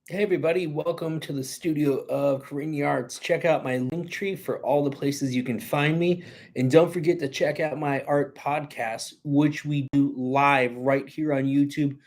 Hey everybody, welcome to the studio of Carini Arts. Check out my link tree for all the places you can find me. And don't forget to check out my art podcast, which we do live right here on YouTube,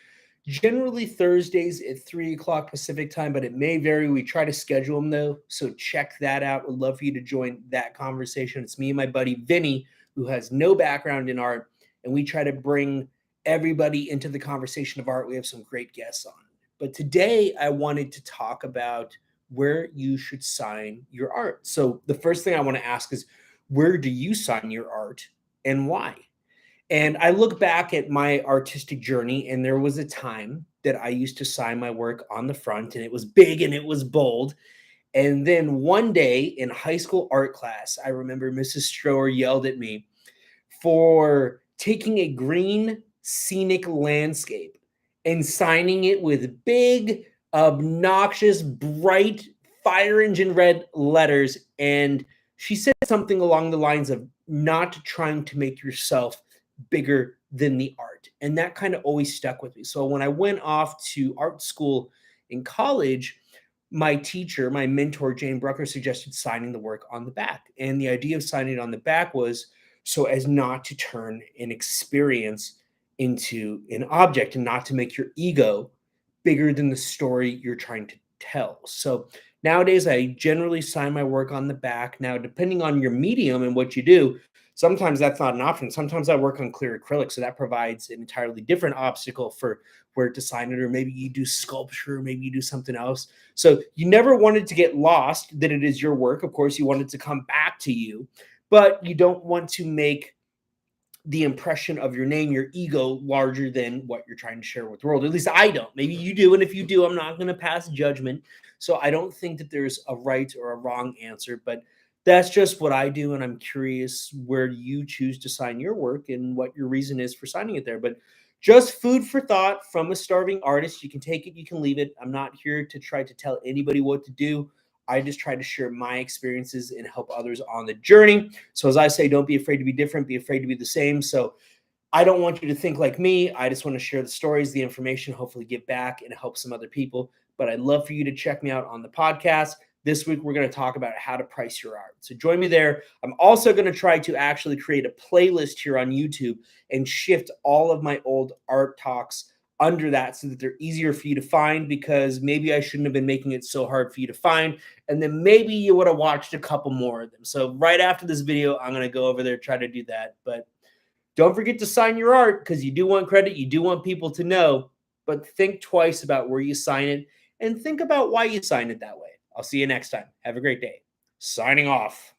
generally Thursdays at 3 o'clock Pacific time, but it may vary. We try to schedule them though. So check that out. Would love for you to join that conversation. It's me and my buddy Vinny, who has no background in art, and we try to bring everybody into the conversation of art. We have some great guests on. But today I wanted to talk about where you should sign your art. So the first thing I want to ask is, where do you sign your art and why? And I look back at my artistic journey, and there was a time that I used to sign my work on the front, and it was big and it was bold. And then one day in high school art class, I remember Mrs. Strower yelled at me for taking a green scenic landscape and signing it with big, obnoxious, bright fire engine red letters. And she said something along the lines of not trying to make yourself bigger than the art. And that kind of always stuck with me. So when I went off to art school in college, my teacher, my mentor, Jane Brucker, suggested signing the work on the back. And the idea of signing it on the back was so as not to turn an experience into an object and not to make your ego bigger than the story you're trying to tell. So nowadays, I generally sign my work on the back. Now, depending on your medium and what you do, sometimes that's not an option. Sometimes I work on clear acrylic, so that provides an entirely different obstacle for where to sign it, or maybe you do sculpture, maybe you do something else. So you never wanted to get lost that it is your work. Of course, you wanted to come back to you, but you don't want to make the impression of your name, your ego, larger than what you're trying to share with the world. At least I don't. Maybe you do. And if you do, I'm not going to pass judgment. So I don't think that there's a right or a wrong answer, but that's just what I do. And I'm curious where you choose to sign your work and what your reason is for signing it there. But just food for thought from a starving artist. You can take it, you can leave it. I'm not here to try to tell anybody what to do. I just try to share my experiences and help others on the journey. So as I say, don't be afraid to be different, be afraid to be the same. So I don't want you to think like me. I just want to share the stories, the information, hopefully give back and help some other people. But I'd love for you to check me out on the podcast. This week, we're going to talk about how to price your art. So join me there. I'm also going to try to actually create a playlist here on YouTube and shift all of my old art talks under that so that they're easier for you to find, because maybe I shouldn't have been making it so hard for you to find. And then maybe you would have watched a couple more of them. So right after this video, I'm going to go over there, try to do that. But don't forget to sign your art, because you do want credit. You do want people to know, but think twice about where you sign it and think about why you sign it that way. I'll see you next time. Have a great day. Signing off.